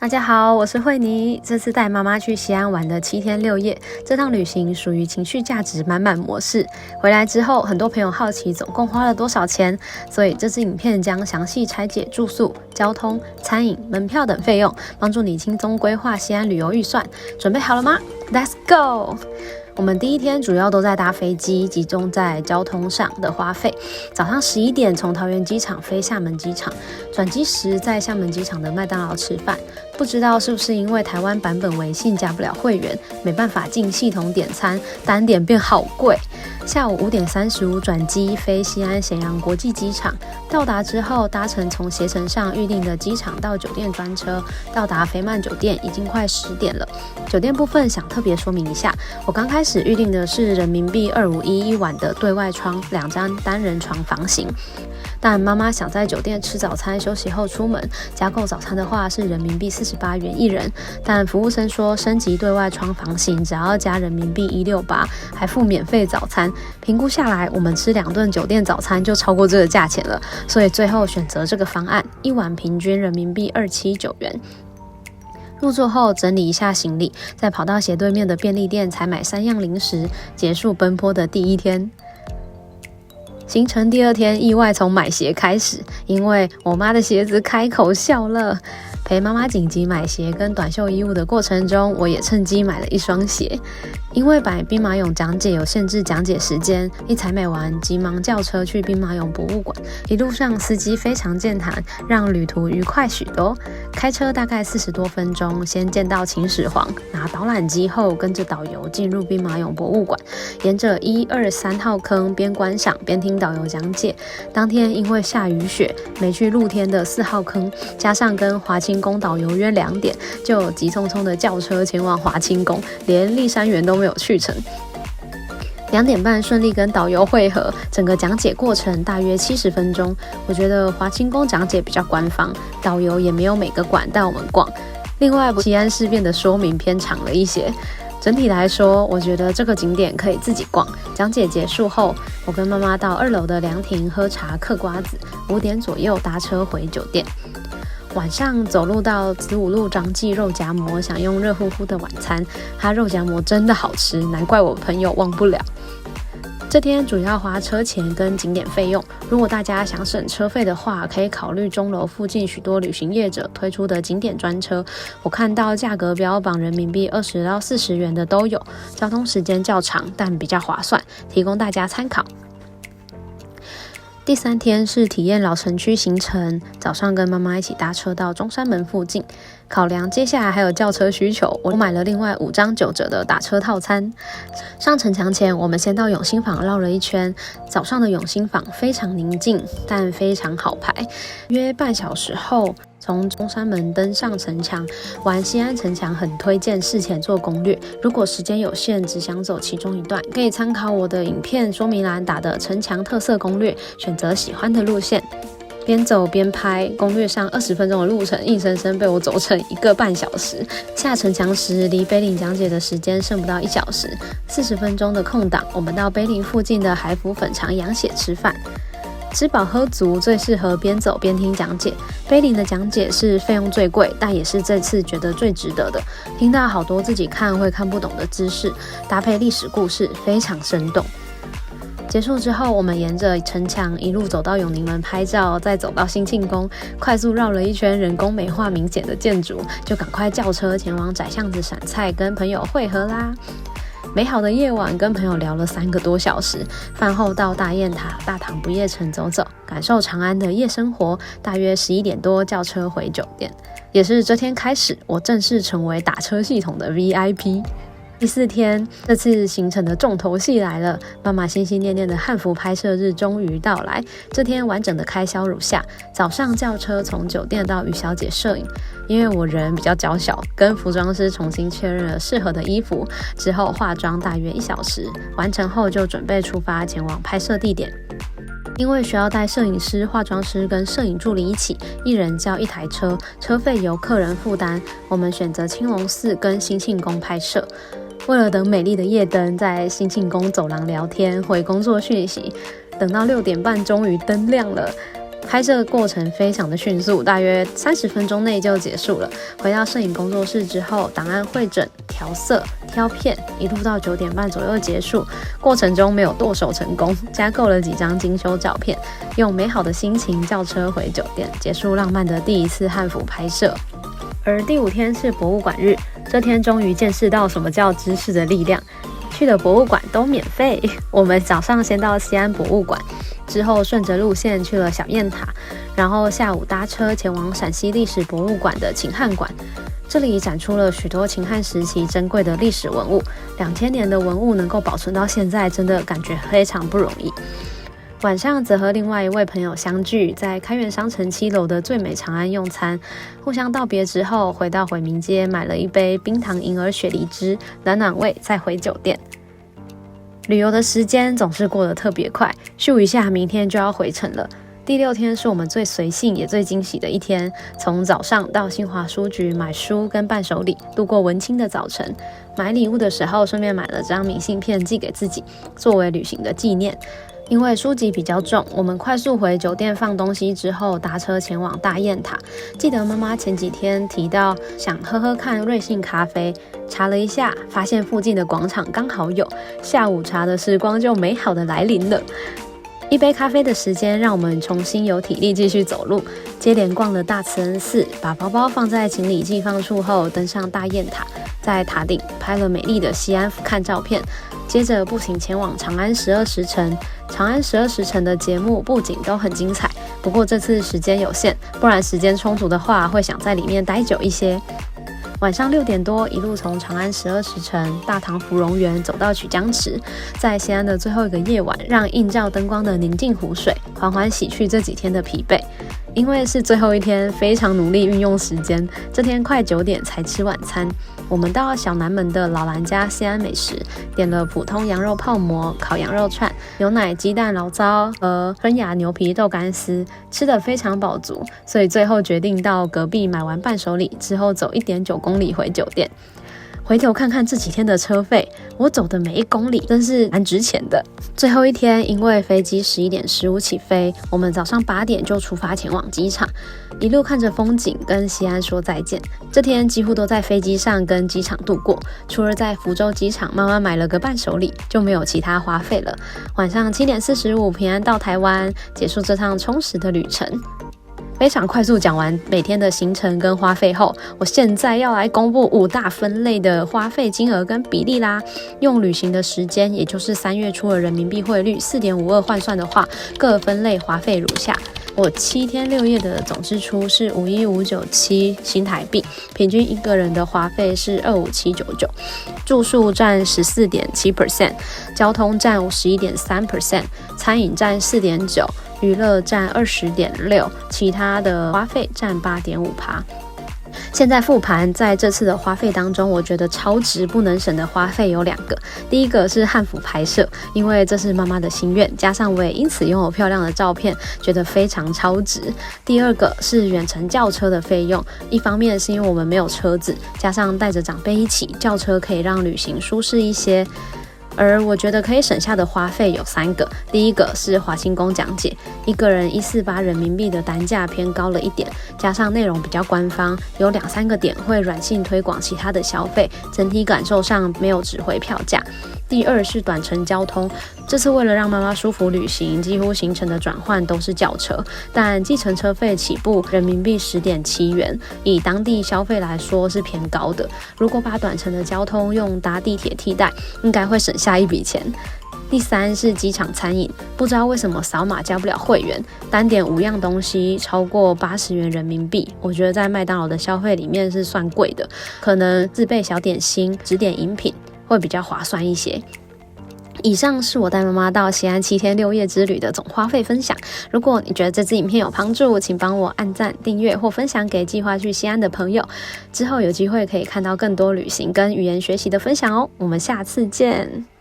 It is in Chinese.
大家好，我是慧妮。这次带妈妈去西安玩的7天6夜，这趟旅行属于情绪价值满满模式。回来之后，很多朋友好奇总共花了多少钱，所以这支影片将详细拆解住宿、交通、餐饮、门票等费用，帮助你轻松规划西安旅游预算。准备好了吗？ Let's go！我们第一天主要都在搭飞机，集中在交通上的花费。早上11点从桃园机场飞厦门机场，转机时在厦门机场的麦当劳吃饭。不知道是不是因为台湾版本微信加不了会员，没办法进系统点餐，单点变好贵。下午5点35转机飞西安咸阳国际机场，到达之后搭乘从携程上预定的机场到酒店专车，到达肥曼酒店已经快10点了。酒店部分想特别说明一下，我刚开始预定的是人民币251一晚的对外窗2张单人床房型，但妈妈想在酒店吃早餐休息后出门，加购早餐的话是人民币48元一人，但服务生说升级对外窗房型只要加人民币168，还附免费早餐。评估下来，我们吃2顿酒店早餐就超过这个价钱了，所以最后选择这个方案，一晚平均人民币279元。入座后整理一下行李，再跑到斜对面的便利店采买3样零食，结束奔波的第一天。行程第2天意外从买鞋开始，因为我妈的鞋子开口笑了。陪妈妈紧急买鞋跟短袖衣物的过程中，我也趁机买了1双鞋。因为买兵马俑讲解有限制讲解时间，一采买完急忙叫车去兵马俑博物馆。一路上司机非常健谈，让旅途愉快许多。开车大概40多分钟，先见到秦始皇，拿导览机后跟着导游进入兵马俑博物馆，沿着1、2、3号坑边观赏边听导游讲解。当天因为下雨雪，没去露天的4号坑，加上跟华清宫导游约2点，就急匆匆的叫车前往华清宫，连骊山园都没有去成。2点半顺利跟导游会合，整个讲解过程大约70分钟。我觉得华清宫讲解比较官方，导游也没有每个馆带我们逛。另外，西安事变的说明偏长了一些。整体来说，我觉得这个景点可以自己逛。讲解结束后，我跟妈妈到2楼的凉亭喝茶嗑瓜子，5点左右搭车回酒店。晚上走路到子午路张记肉夹馍，享用热乎乎的晚餐。它肉夹馍真的好吃，难怪我朋友忘不了。这天主要花车钱跟景点费用，如果大家想省车费的话，可以考虑钟楼附近许多旅行业者推出的景点专车。我看到价格标榜人民币20到40元的都有，交通时间较长，但比较划算，提供大家参考。第3天是体验老城区行程，早上跟妈妈一起搭车到中山门附近。考量接下来还有轿车需求，我买了另外5张9折的打车套餐。上城墙前，我们先到永兴坊绕了一圈。早上的永兴坊非常宁静，但非常好排。约半小时后，从中山门登上城墙，玩西安城墙很推荐事前做攻略。如果时间有限，只想走其中一段，可以参考我的影片说明栏打的城墙特色攻略，选择喜欢的路线。边走边拍，攻略上20分钟的路程，硬生生被我走成1个半小时。下城墙时，离碑林讲解的时间剩不到1小时，40分钟的空档，我们到碑林附近的海福粉肠羊血吃饭。吃饱喝足，最适合边走边听讲解。碑林的讲解是费用最贵，但也是这次觉得最值得的。听到好多自己看会看不懂的知识，搭配历史故事，非常生动。结束之后，我们沿着城墙一路走到永宁门拍照，再走到兴庆宫，快速绕了一圈人工美化明显的建筑，就赶快叫车前往窄巷子闪菜，跟朋友会合啦。美好的夜晚，跟朋友聊了3个多小时。饭后到大雁塔、大唐不夜城走走，感受长安的夜生活。大约11点多叫车回酒店。也是这天开始，我正式成为打车系统的 VIP。第4天，这次行程的重头戏来了，妈妈心心念念的汉服拍摄日终于到来。这天完整的开销如下：早上叫车从酒店到于小姐摄影，因为我人比较娇小，跟服装师重新确认了适合的衣服，之后化妆大约1小时，完成后就准备出发前往拍摄地点。因为需要带摄影师、化妆师跟摄影助理一起，一人叫1台车，车费由客人负担。我们选择青龙寺跟兴庆宫拍摄。为了等美丽的夜灯，在兴庆宫走廊聊天，回工作讯息，等到6点半终于灯亮了。拍摄过程非常的迅速，大约30分钟内就结束了。回到摄影工作室之后，档案汇整、调色、挑片，一路到9点半左右结束。过程中没有剁手成功，加购了几张精修照片，用美好的心情叫车回酒店，结束浪漫的第一次汉服拍摄。而第5天是博物馆日，这天终于见识到什么叫知识的力量。去的博物馆都免费，我们早上先到西安博物馆，之后顺着路线去了小雁塔，然后下午搭车前往陕西历史博物馆的秦汉馆。这里展出了许多秦汉时期珍贵的历史文物，2000年的文物能够保存到现在，真的感觉非常不容易。晚上则和另外一位朋友相聚，在开元商城7楼的最美长安用餐，互相道别之后，回到回民街买了一杯冰糖银耳雪梨汁，暖暖胃，再回酒店。旅游的时间总是过得特别快，咻一下明天就要回程了。第6天是我们最随性也最惊喜的一天，从早上到新华书局买书跟伴手礼，度过文青的早晨。买礼物的时候顺便买了张明信片寄给自己，作为旅行的纪念。因为书籍比较重，我们快速回酒店放东西之后，搭车前往大雁塔。记得妈妈前几天提到想喝喝看瑞幸咖啡，查了一下，发现附近的广场刚好有，下午茶的时光就美好的来临了。一杯咖啡的时间，让我们重新有体力继续走路。接连逛了大慈恩寺，把包包放在行李寄放处后，登上大雁塔，在塔顶拍了美丽的西安俯瞰照片。接着步行前往长安12时辰。长安12时辰的节目布景都很精彩，不过这次时间有限，不然时间充足的话，会想在里面待久一些。晚上6点多，一路从长安12时辰、大唐芙蓉园走到曲江池，在西安的最后一个夜晚，让映照灯光的宁静湖水缓缓洗去这几天的疲惫。因为是最后一天，非常努力运用时间，这天快9点才吃晚餐。我们到小南门的老兰家西安美食，点了普通羊肉泡馍、烤羊肉串、牛奶鸡蛋醪糟和春芽牛皮豆干丝，吃得非常饱足，所以最后决定到隔壁买完伴手礼之后，走1.9公里回酒店。回头看看这几天的车费，我走的每1公里真是蛮值钱的。最后一天，因为飞机11点15起飞，我们早上8点就出发前往机场，一路看着风景，跟西安说再见。这天几乎都在飞机上跟机场度过，除了在福州机场妈妈买了个伴手礼，就没有其他花费了。晚上7点45平安到台湾，结束这趟充实的旅程。非常快速讲完每天的行程跟花费后，我现在要来公布5大分类的花费金额跟比例啦。用旅行的时间，也就是3月初的人民币汇率4.52换算的话，各分类花费如下。我7天6夜的总支出是51597新台币，平均一个人的花费是25799，住宿占14.7%，交通占51.3%，餐饮占4.9%，娱乐占20.6%，其他的花费占8.5%。现在复盘，在这次的花费当中，我觉得超值不能省的花费有2个。第一个是汉服拍摄，因为这是妈妈的心愿，加上我也因此拥有漂亮的照片，觉得非常超值。第二个是远程轿车的费用，一方面是因为我们没有车子，加上带着长辈一起，轿车可以让旅行舒适一些。而我觉得可以省下的花费有3个，第一个是华清宫讲解，一个人148人民币的单价偏高了一点，加上内容比较官方，有2-3个点会软性推广其他的消费，整体感受上没有值回票价。第二是短程交通，这次为了让妈妈舒服旅行，几乎行程的转换都是轿车，但计程车费起步人民币10.7元，以当地消费来说是偏高的。如果把短程的交通用搭地铁替代，应该会省下一笔钱。第3是机场餐饮，不知道为什么扫码加不了会员，单点5样东西超过80元人民币，我觉得在麦当劳的消费里面是算贵的，可能自备小点心、只点饮品会比较划算一些。以上是我带妈妈到西安7天6夜之旅的总花费分享。如果你觉得这支影片有帮助，请帮我按赞、订阅或分享给计划去西安的朋友。之后有机会可以看到更多旅行跟语言学习的分享哦。我们下次见。